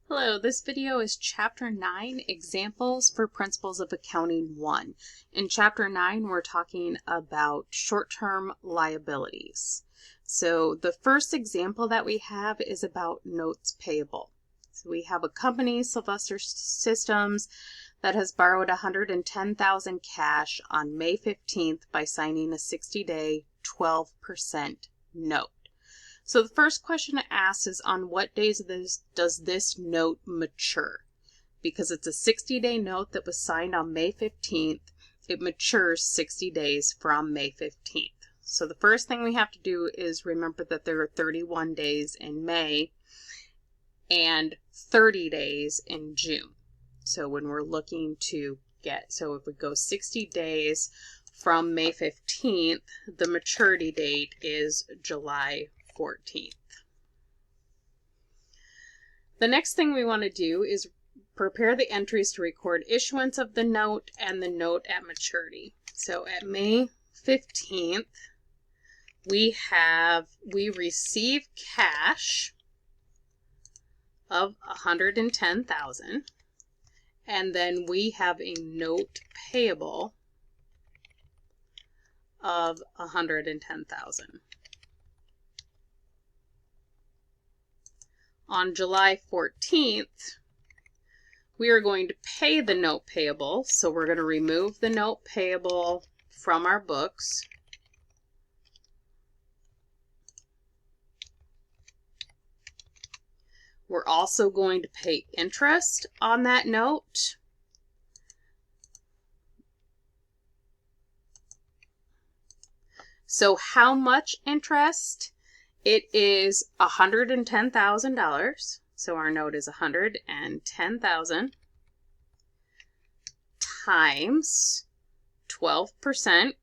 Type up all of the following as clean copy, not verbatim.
Hello, this video is Chapter 9, Examples for Principles of Accounting 1. In Chapter 9, we're talking about short-term liabilities. So the first example that we have is about notes payable. So we have a company, Sylvester Systems, that has borrowed $110,000 cash on May 15th by signing a 60-day 12% note. So the first question it asks is, on what days does this note mature? Because it's a 60-day note that was signed on May 15th, it matures 60 days from May 15th. So the first thing we have to do is remember that there are 31 days in May and 30 days in June. So when we're looking to so if we go 60 days from May 15th, the maturity date is July 14th. The next thing we want to do is prepare the entries to record issuance of the note and the note at maturity. So at May 15th, we receive cash of $110,000, and then we have a note payable of $110,000. On July 14th, we are going to pay the note payable. So we're going to remove the note payable from our books. We're also going to pay interest on that note. So how much interest? It is $110,000. So our note is $110,000 times 12%.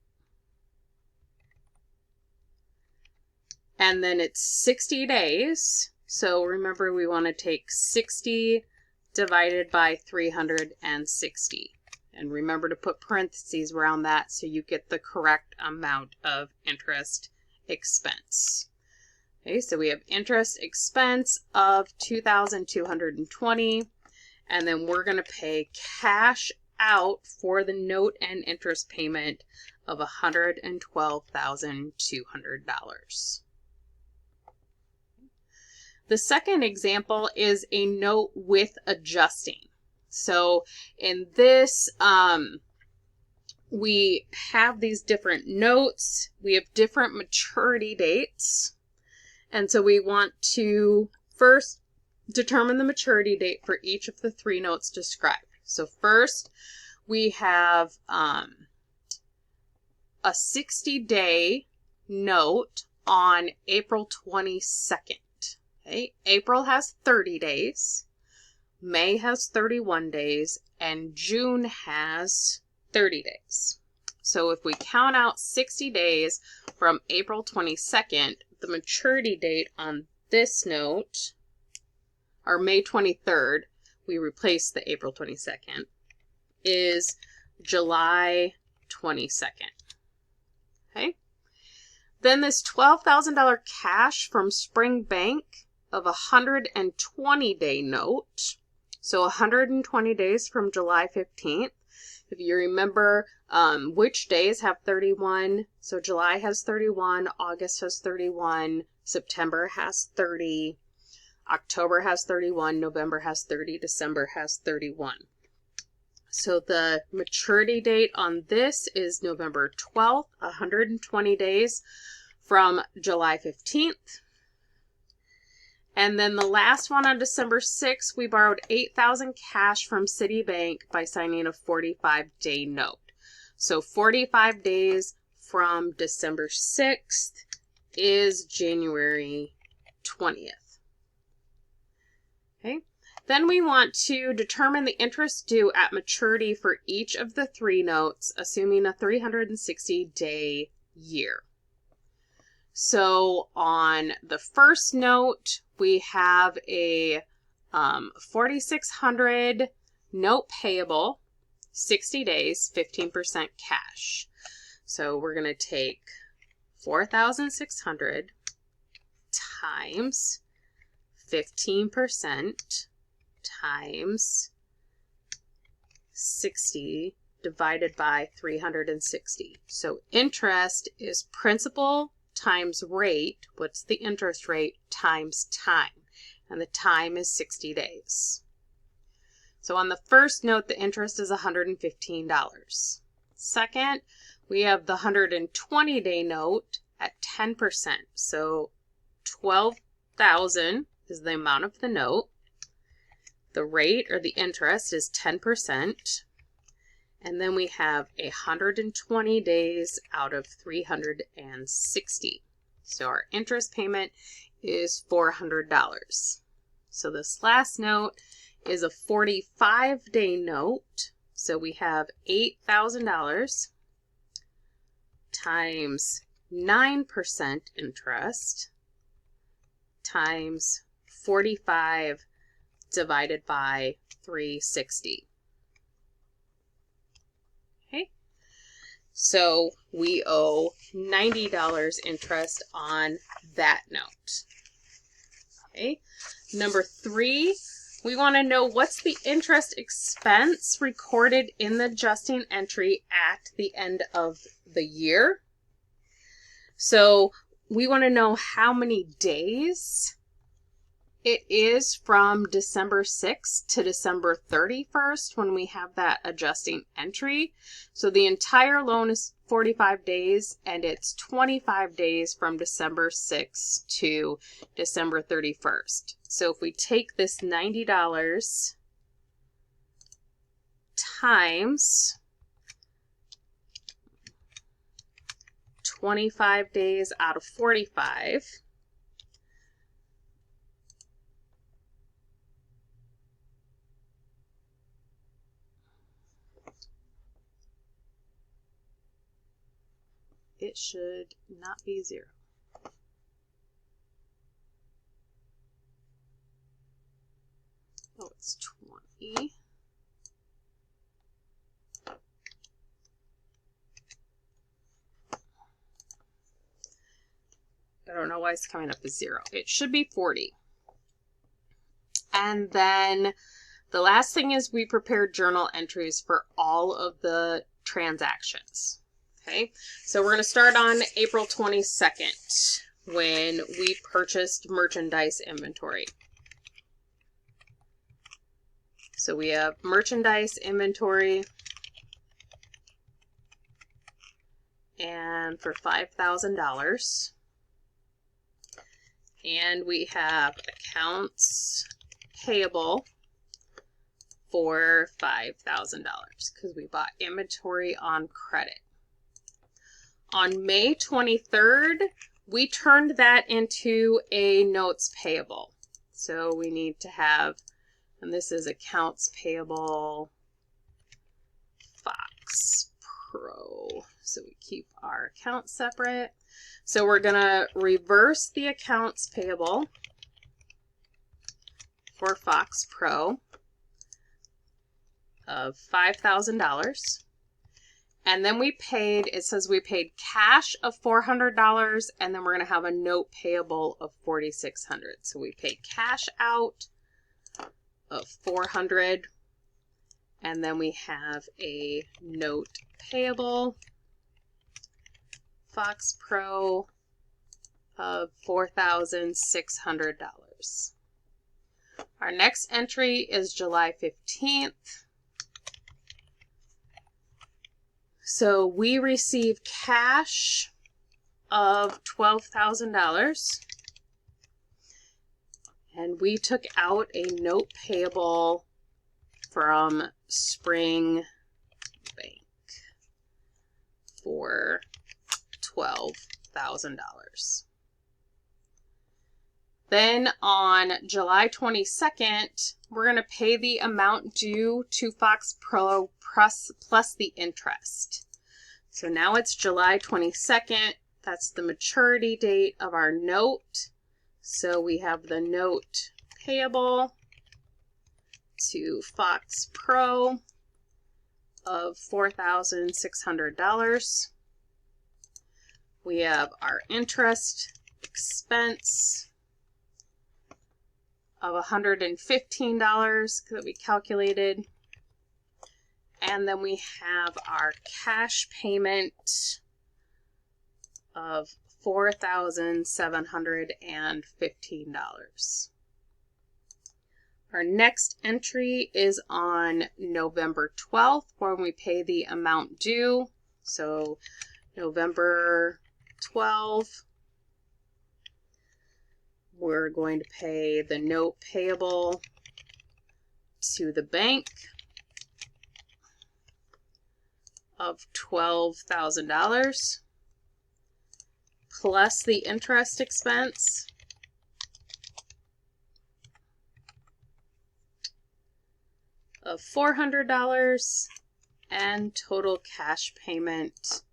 And then it's 60 days. So remember, we want to take 60 divided by 360. And remember to put parentheses around that so you get the correct amount of interest expense. Okay, so we have interest expense of $2,220, and then we're going to pay cash out for the note and interest payment of $112,200. The second example is a note with adjusting. So in this, we have these different notes. We have different maturity dates. And so we want to first determine the maturity date for each of the three notes described. So first, we have a 60-day note on April 22nd. Okay? April has 30 days, May has 31 days, and June has 30 days. So if we count out 60 days from April 22nd, the maturity date on this note, or May 23rd, we replace the April 22nd, is July 22nd. Okay? Then this $12,000 cash from Spring Bank of a 120-day note, so 120 days from July 15th. If you remember which days have 31, so July has 31, August has 31, September has 30, October has 31, November has 30, December has 31. So the maturity date on this is November 12th, 120 days from July 15th. And then the last one on December 6th, we borrowed $8,000 cash from Citibank by signing a 45-day note. So 45 days from December 6th is January 20th. Okay. Then we want to determine the interest due at maturity for each of the three notes, assuming a 360-day year. So on the first note, we have a $4,600 note payable, 60 days, 15% cash. So we're going to take $4,600 times 15% times 60 divided by 360. So interest is principal times rate, what's the interest rate, times time. And the time is 60 days. So on the first note, the interest is $115. Second, we have the 120-day note at 10%. So $12,000 is the amount of the note. The rate or the interest is 10%. And then we have 120 days out of 360. So our interest payment is $400. So this last note is a 45-day note. So we have $8,000 times 9% interest times 45 divided by 360. Okay, so we owe $90 interest on that note. Okay, number 3, we want to know what's the interest expense recorded in the adjusting entry at the end of the year. So we want to know how many days it is from December 6th to December 31st when we have that adjusting entry. So the entire loan is 45 days and it's 25 days from December 6th to December 31st. So if we take this $90 times 25 days out of 45, it should not be 0. Oh, it's 20. I don't know why it's coming up as 0. It should be 40. And then the last thing is we prepared journal entries for all of the transactions. Okay, so we're going to start on April 22nd when we purchased merchandise inventory. So we have merchandise inventory and for $5,000. And we have accounts payable for $5,000 because we bought inventory on credit. On May 23rd, we turned that into a notes payable. So we need to have, and this is accounts payable Fox Pro. So we keep our accounts separate. So we're going to reverse the accounts payable for Fox Pro of $5,000. And then we paid, it says we paid cash of $400, and then we're going to have a note payable of $4,600. So we paid cash out of $400, and then we have a note payable, Fox Pro, of $4,600. Our next entry is July 15th. So we received cash of $12,000 and we took out a note payable from Spring Bank for $12,000. Then on July 22nd, we're going to pay the amount due to Fox Pro plus the interest. So now it's July 22nd. That's the maturity date of our note. So we have the note payable to Fox Pro of $4,600. We have our interest expense of $115 that we calculated. And then we have our cash payment of $4,715. Our next entry is on November 12th when we pay the amount due. So November 12th, we're going to pay the note payable to the bank of $12,000 plus the interest expense of $400 and total cash payment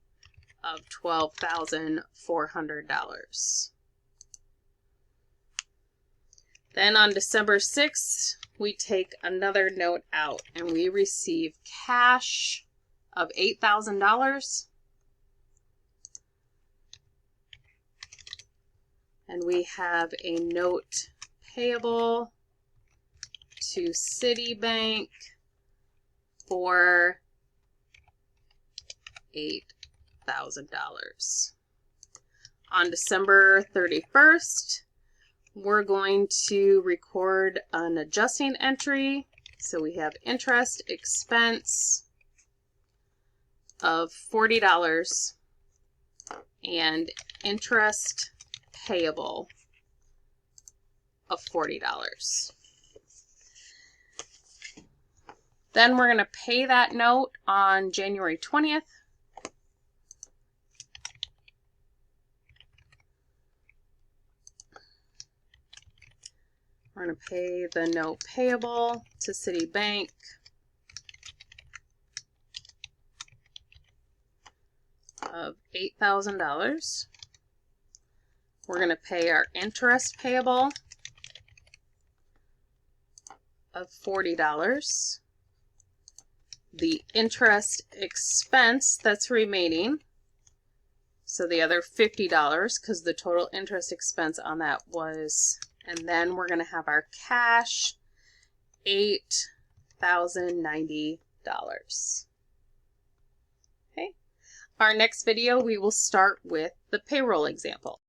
of $12,400. Then on December 6th, we take another note out and we receive cash of $8,000. And we have a note payable to Citibank for $8,000. On December 31st, we're going to record an adjusting entry. So we have interest expense of $40 and interest payable of $40. Then we're going to pay that note on January 20th. We're going to pay the note payable to Citibank of $8,000. We're going to pay our interest payable of $40. The interest expense that's remaining, so the other $50, because the total interest expense on that was, and then we're going to have our cash, $8,090. Okay. Our next video, we will start with the payroll example.